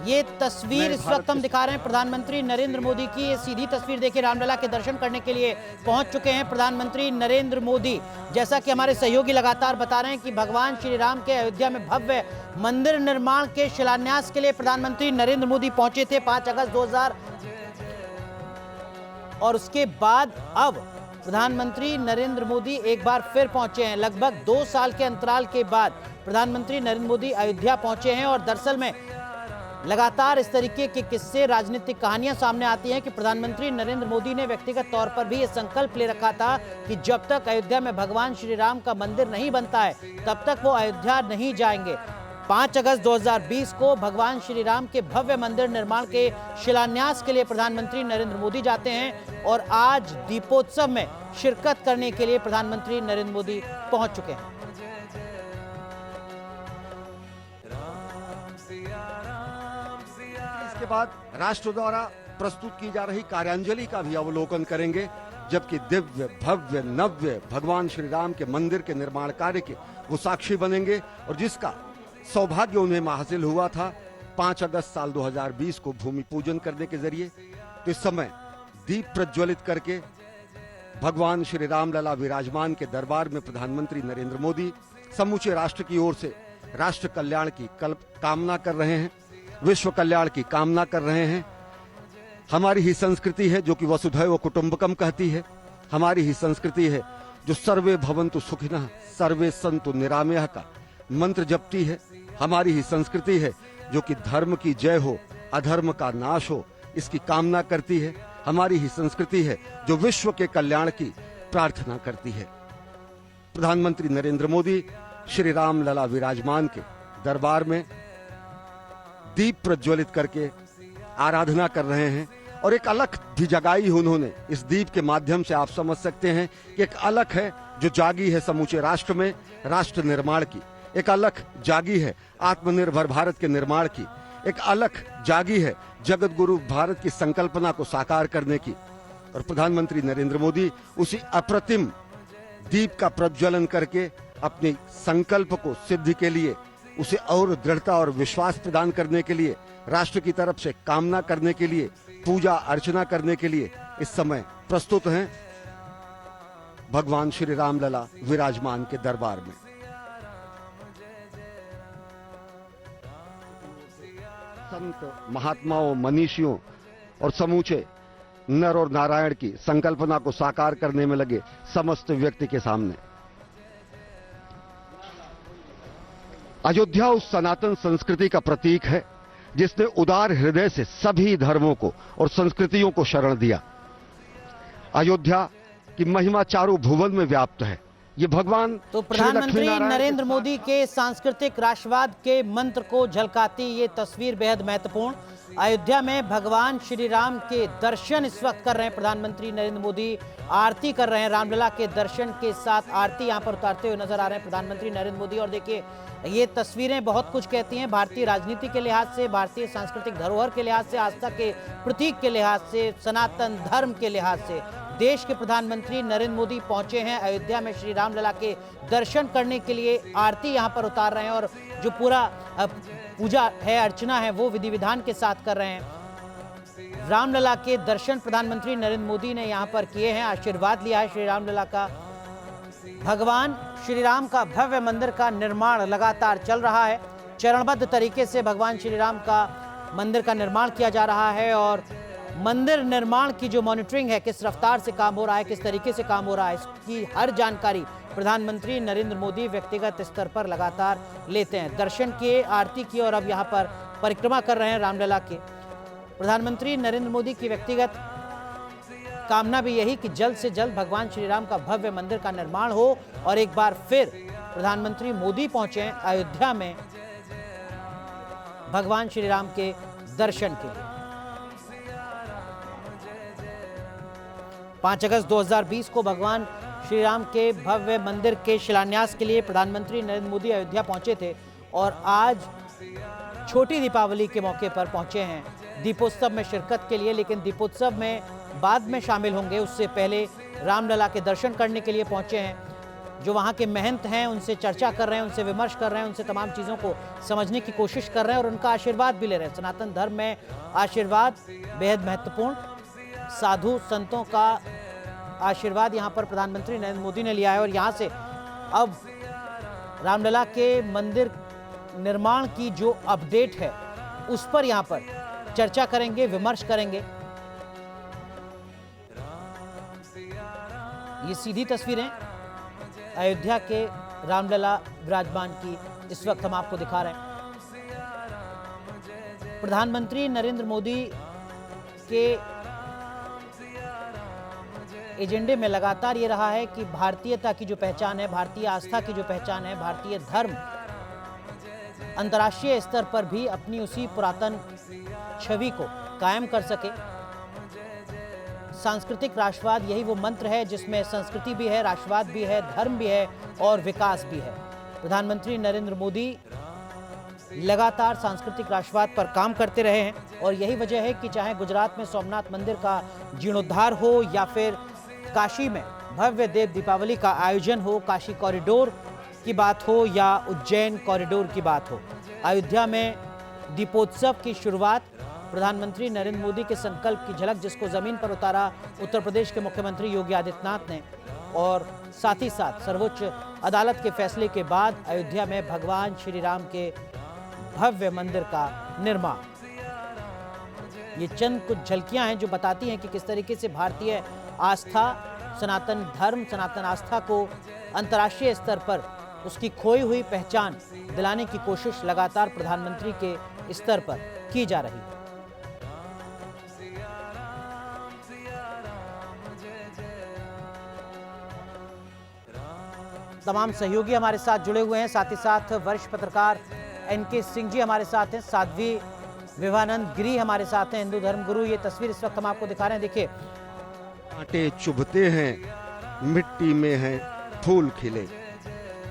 ये तस्वीर इस वक्त हम दिखा रहे हैं प्रधानमंत्री नरेंद्र मोदी की। ये सीधी तस्वीर देखिए, रामलला के दर्शन करने के लिए पहुंच चुके हैं प्रधानमंत्री नरेंद्र मोदी। जैसा कि हमारे सहयोगी लगातार बता रहे हैं कि भगवान श्री राम के अयोध्या में भव्य मंदिर निर्माण के शिलान्यास के लिए प्रधानमंत्री नरेंद्र मोदी पहुंचे थे 5 अगस्त 2000 और उसके बाद अब प्रधानमंत्री नरेंद्र मोदी एक बार फिर पहुंचे हैं। लगभग 2 साल के अंतराल के बाद प्रधानमंत्री नरेंद्र मोदी अयोध्या पहुंचे हैं और दरअसल में लगातार इस तरीके के किस्से, राजनीतिक कहानियां सामने आती हैं कि प्रधानमंत्री नरेंद्र मोदी ने व्यक्तिगत तौर पर भी ये संकल्प ले रखा था कि जब तक अयोध्या में भगवान श्री राम का मंदिर नहीं बनता है तब तक वो अयोध्या नहीं जाएंगे। 5 अगस्त 2020 को भगवान श्री राम के भव्य मंदिर निर्माण के शिलान्यास के लिए प्रधानमंत्री नरेंद्र मोदी जाते हैं और आज दीपोत्सव में शिरकत करने के लिए प्रधानमंत्री नरेंद्र मोदी पहुंच चुके हैं। इसके बाद राष्ट्र द्वारा प्रस्तुत की जा रही कार्यांजलि का भी अवलोकन करेंगे, जबकि दिव्य भव्य नव्य भगवान श्री राम के मंदिर के निर्माण कार्य के वो साक्षी बनेंगे और जिसका सौभाग्य उन्हें हासिल हुआ था 5 अगस्त साल 2020 को भूमि पूजन करने के जरिए। तो इस समय दीप प्रज्वलित करके भगवान श्री रामलला विराजमान के दरबार में प्रधानमंत्री नरेंद्र मोदी समूचे राष्ट्र की ओर से राष्ट्र कल्याण की कामना कर रहे हैं, विश्व कल्याण की कामना कर रहे हैं। हमारी ही संस्कृति है जो कि वसुधैव कुटुंबकम कहती है, हमारी ही संस्कृति है जो सर्वे भवन्तु सुखिनः सर्वे सन्तु निरामयः का मंत्र जपती है। हमारी ही संस्कृति है जो कि धर्म की जय हो, अधर्म का नाश हो, इसकी कामना करती है। हमारी ही संस्कृति है जो विश्व के कल्याण की प्रार्थना करती है। प्रधानमंत्री नरेंद्र मोदी श्री रामलला विराजमान के दरबार में दीप प्रज्वलित करके आराधना कर रहे हैं और एक अलख भी जगाई उन्होंने। इस दीप के माध्यम से आप समझ सकते हैं कि एक अलख है जो जागी है समूचे राष्ट्र में राष्ट्र निर्माण की, एक अलख जागी है आत्मनिर्भर भारत के निर्माण की, एक अलख जागी है जगत गुरु भारत की संकल्पना को साकार करने की। और प्रधानमंत्री नरेंद्र मोदी उसी अप्रतिम दीप का प्रज्वलन करके अपने संकल्प को सिद्धि के लिए, उसे और दृढ़ता और विश्वास प्रदान करने के लिए, राष्ट्र की तरफ से कामना करने के लिए, पूजा अर्चना करने के लिए इस समय प्रस्तुत हैं भगवान श्री रामलला विराजमान के दरबार में। संत महात्माओं, मनीषियों और समूचे नर और नारायण की संकल्पना को साकार करने में लगे समस्त व्यक्ति के सामने अयोध्या उस सनातन संस्कृति का प्रतीक है जिसने उदार हृदय से सभी धर्मों को और संस्कृतियों को शरण दिया। अयोध्या की महिमा चारों भुवन में व्याप्त है। ये भगवान तो प्रधानमंत्री नरेंद्र मोदी के सांस्कृतिक राष्ट्रवाद के मंत्र को झलकाती ये तस्वीर बेहद महत्वपूर्ण। अयोध्या में भगवान श्री राम के दर्शन इस वक्त कर रहे हैं प्रधानमंत्री नरेंद्र मोदी, आरती कर रहे हैं। रामलला के दर्शन के साथ आरती यहां पर उतारते हुए नजर आ रहे हैं प्रधानमंत्री नरेंद्र मोदी। और देखिए, ये तस्वीरें बहुत कुछ कहती हैं भारतीय राजनीति के लिहाज से, भारतीय सांस्कृतिक धरोहर के लिहाज से, आस्था के प्रतीक के लिहाज से, सनातन धर्म के लिहाज से। देश के प्रधानमंत्री नरेंद्र मोदी पहुंचे हैं अयोध्या में श्री रामलला के दर्शन करने के लिए, आरती यहां पर उतार रहे हैं और जो पूरा पूजा है, अर्चना है, वो विधि विधान के साथ कर रहे हैं। रामलला के दर्शन प्रधानमंत्री नरेंद्र मोदी ने यहां पर किए हैं, आशीर्वाद लिया है श्री रामलला का। भगवान श्री राम का भव्य मंदिर का निर्माण लगातार चल रहा है। चरणबद्ध तरीके से भगवान श्री राम का मंदिर का निर्माण किया जा रहा है और मंदिर निर्माण की जो मॉनिटरिंग है, किस रफ्तार से काम हो रहा है, किस तरीके से काम हो रहा है, इसकी हर जानकारी प्रधानमंत्री नरेंद्र मोदी व्यक्तिगत स्तर पर लगातार लेते हैं। दर्शन किए, आरती की और अब यहाँ पर परिक्रमा कर रहे हैं रामलला के। प्रधानमंत्री नरेंद्र मोदी की व्यक्तिगत कामना भी यही कि जल्द से जल्द भगवान श्री राम का भव्य मंदिर का निर्माण हो और एक बार फिर प्रधानमंत्री मोदी पहुंचे हैं अयोध्या में भगवान श्री राम के दर्शन के लिए। 5 अगस्त 2020 को भगवान श्री राम के भव्य मंदिर के शिलान्यास के लिए प्रधानमंत्री नरेंद्र मोदी अयोध्या पहुंचे थे और आज छोटी दीपावली के मौके पर पहुंचे हैं दीपोत्सव में शिरकत के लिए। लेकिन दीपोत्सव में बाद में शामिल होंगे, उससे पहले रामलला के दर्शन करने के लिए पहुंचे हैं। जो वहाँ के महंत हैं उनसे चर्चा कर रहे हैं, उनसे विमर्श कर रहे हैं, उनसे तमाम चीज़ों को समझने की कोशिश कर रहे हैं और उनका आशीर्वाद भी ले रहे हैं। सनातन धर्म में आशीर्वाद बेहद महत्वपूर्ण, साधु संतों का आशीर्वाद यहाँ पर प्रधानमंत्री नरेंद्र मोदी ने लिया है और यहाँ से अब रामलला के मंदिर निर्माण की जो अपडेट है उस पर यहाँ पर चर्चा करेंगे, विमर्श करेंगे। ये सीधी तस्वीरें अयोध्या के रामलला विराजमान की इस वक्त हम आपको दिखा रहे हैं। प्रधानमंत्री नरेंद्र मोदी के एजेंडे में लगातार ये रहा है कि भारतीयता की जो पहचान है, भारतीय आस्था की जो पहचान है, भारतीय धर्म अंतर्राष्ट्रीय स्तर पर भी अपनी उसी पुरातन छवि को कायम कर सके। सांस्कृतिक राष्ट्रवाद यही वो मंत्र है जिसमें संस्कृति भी है, राष्ट्रवाद भी है, धर्म भी है और विकास भी है। प्रधानमंत्री नरेंद्र मोदी लगातार सांस्कृतिक राष्ट्रवाद पर काम करते रहे हैं और यही वजह है कि चाहे गुजरात में सोमनाथ मंदिर का जीर्णोद्धार हो या फिर काशी में भव्य देव दीपावली का आयोजन हो, काशी कॉरिडोर की बात हो या उज्जैन कॉरिडोर की बात हो, अयोध्या में दीपोत्सव की शुरुआत प्रधानमंत्री नरेंद्र मोदी के संकल्प की झलक जिसको जमीन पर उतारा उत्तर प्रदेश के मुख्यमंत्री योगी आदित्यनाथ ने और साथ ही साथ सर्वोच्च अदालत के फैसले के बाद अयोध्या में भगवान श्री राम के भव्य मंदिर का निर्माण। ये चंद कुछ झलकियां हैं जो बताती हैं कि किस तरीके से भारतीय आस्था, सनातन धर्म, सनातन आस्था को अंतर्राष्ट्रीय स्तर पर उसकी खोई हुई पहचान दिलाने की कोशिश लगातार प्रधानमंत्री के स्तर पर की जा रही है। तमाम सहयोगी हमारे साथ जुड़े हुए हैं, साथ ही साथ वरिष्ठ पत्रकार एनके सिंह जी हमारे साथ हैं, साध्वी विवानंद गिरी हमारे साथ हैं, हिंदू धर्म गुरु। ये तस्वीर इस वक्त हम आपको दिखा रहे हैं, देखिए। कांटे चुभते हैं, मिट्टी में हैं फूल खिले।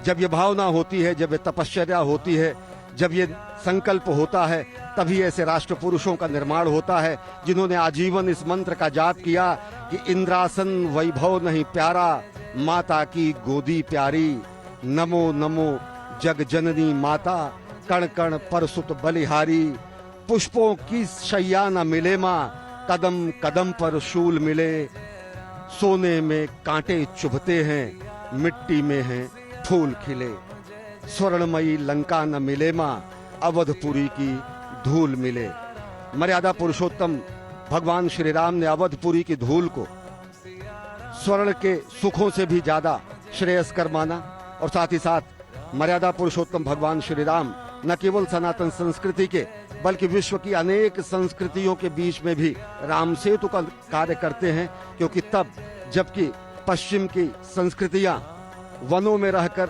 जब ये भावना होती है, जब ये तपश्चर्या होती है, जब ये संकल्प होता है, तभी ऐसे राष्ट्र पुरुषों का निर्माण होता है जिन्होंने आजीवन इस मंत्र का जाप किया कि इंद्रासन वैभव नहीं प्यारा, माता की गोदी प्यारी। नमो नमो जग जननी माता, कण कण परसुत बलिहारी। पुष्पों की शैया न मिले माँ, कदम कदम पर शूल मिले। सोने में कांटे चुभते हैं, मिट्टी में हैं फूल खिले। स्वर्णमयी लंका न मिले माँ, अवधपुरी की धूल मिले। मर्यादा पुरुषोत्तम भगवान श्री राम ने अवधपुरी की धूल को स्वर्ण के सुखों से भी ज्यादा श्रेयस्कर माना और साथ ही साथ मर्यादा पुरुषोत्तम भगवान श्री राम न केवल सनातन संस्कृति के बल्कि विश्व की अनेक संस्कृतियों के बीच में भी राम सेतु का कार्य करते हैं, क्योंकि तब जबकि पश्चिम की संस्कृतियां वनों में रहकर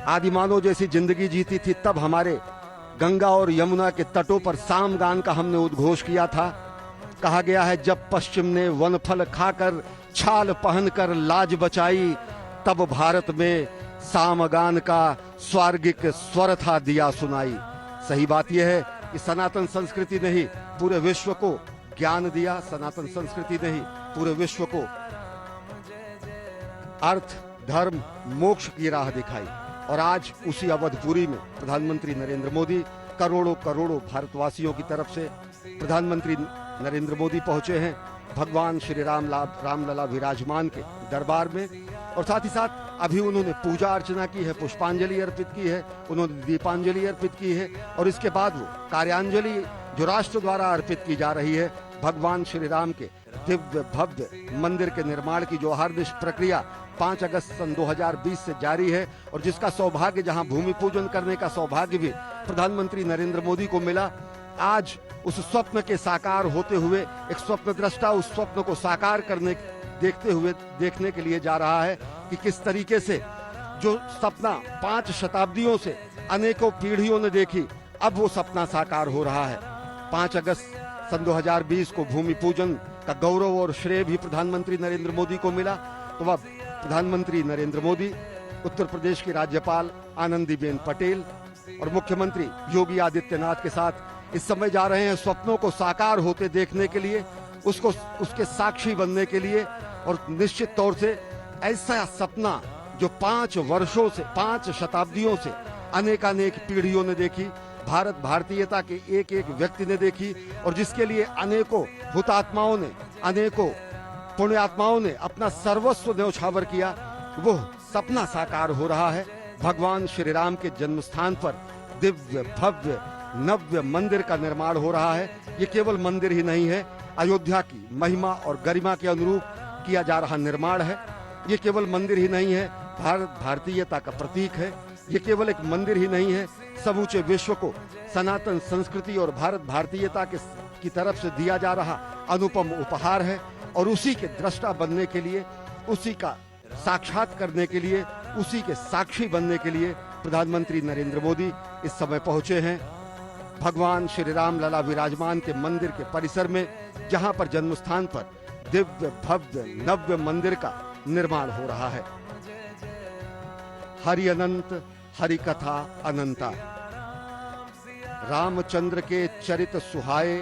आदिमानव जैसी जिंदगी जीती थी, तब हमारे गंगा और यमुना के तटों पर सामगान का हमने उद्घोष किया था। कहा गया है जब पश्चिम ने वनफल खाकर छाल पहनकर लाज बचाई, तब भारत में सामगान का स्वार्गिक स्वर था दिया सुनाई। सही बात यह है कि सनातन संस्कृति ने ही पूरे विश्व को ज्ञान दिया, सनातन संस्कृति ने ही पूरे विश्व को अर्थ, धर्म, मोक्ष की राह दिखाई। और आज उसी अवधपुरी में प्रधानमंत्री नरेंद्र मोदी करोड़ों करोड़ों भारतवासियों की तरफ से प्रधानमंत्री नरेंद्र मोदी पहुंचे हैं भगवान श्री रामलला विराजमान के दरबार में। और साथ ही साथ अभी उन्होंने पूजा अर्चना की है, पुष्पांजलि अर्पित की है, उन्होंने दीपांजलि अर्पित की है और इसके बाद वो कार्यांजलि जो राष्ट्र द्वारा अर्पित की जा रही है भगवान श्री राम के दिव्य भव्य मंदिर के निर्माण की जो अहर्निश प्रक्रिया 5 अगस्त सन 2020 से जारी है और जिसका सौभाग्य, जहां भूमि पूजन करने का सौभाग्य भी प्रधानमंत्री नरेंद्र मोदी को मिला, आज उस स्वप्न के साकार होते हुए एक स्वप्नद्रष्टा उस स्वप्न को साकार करने देखने के लिए जा रहा है कि किस तरीके से जो सपना 5 शताब्दियों से अनेकों पीढ़ियों ने देखी, अब वो सपना साकार हो रहा है। 5 अगस्त सन 2020 को भूमि पूजन का गौरव और श्रेय भी प्रधानमंत्री नरेंद्र मोदी को मिला। तो अब प्रधानमंत्री नरेंद्र मोदी, उत्तर प्रदेश की राज्यपाल आनंदीबेन पटेल और मुख्यमंत्री योगी आदित्यनाथ के साथ इस समय जा रहे हैं स्वप्नों को साकार होते देखने के लिए, उसके साक्षी बनने के लिए। और निश्चित तौर से ऐसा सपना जो 5 वर्षों से 5 शताब्दियों से अनेकानेक पीढ़ियों ने देखी, भारत भारतीयता के एक एक व्यक्ति ने देखी और जिसके लिए अनेकों हुतात्माओं ने, अनेकों पुण्यात्माओं ने अपना सर्वस्व न्यौछावर किया, वो सपना साकार हो रहा है। भगवान श्री राम के जन्म स्थान पर दिव्य भव्य नव्य मंदिर का निर्माण हो रहा है। ये केवल मंदिर ही नहीं है, अयोध्या की महिमा और गरिमा के अनुरूप किया जा रहा निर्माण है। ये केवल मंदिर ही नहीं है, भारत भारतीयता का प्रतीक है। ये केवल एक मंदिर ही नहीं है, समूचे विश्व को सनातन संस्कृति और भारत भारतीयता की तरफ से दिया जा रहा अनुपम उपहार है। और उसी के दृष्टा बनने के लिए, उसी का साक्षात करने के लिए, उसी के साक्षी बनने के लिए प्रधानमंत्री नरेंद्र मोदी इस समय पहुंचे हैं भगवान श्री राम लला विराजमान के मंदिर के परिसर में, जहां पर जन्म स्थान पर दिव्य भव्य नव्य मंदिर का निर्माण हो रहा है। हरि अनंत हरि कथा अनंता, रामचंद्र के चरित सुहाए,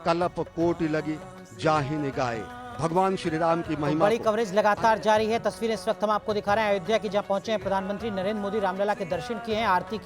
कलप कोटि लगी जाहि निगाए। भगवान श्री राम की महिमा बड़ी कवरेज लगातार जारी है। तस्वीरें इस वक्त हम आपको दिखा रहे हैं अयोध्या की, जहां पहुंचे हैं प्रधानमंत्री नरेंद्र मोदी। रामलला के दर्शन किए हैं, आरती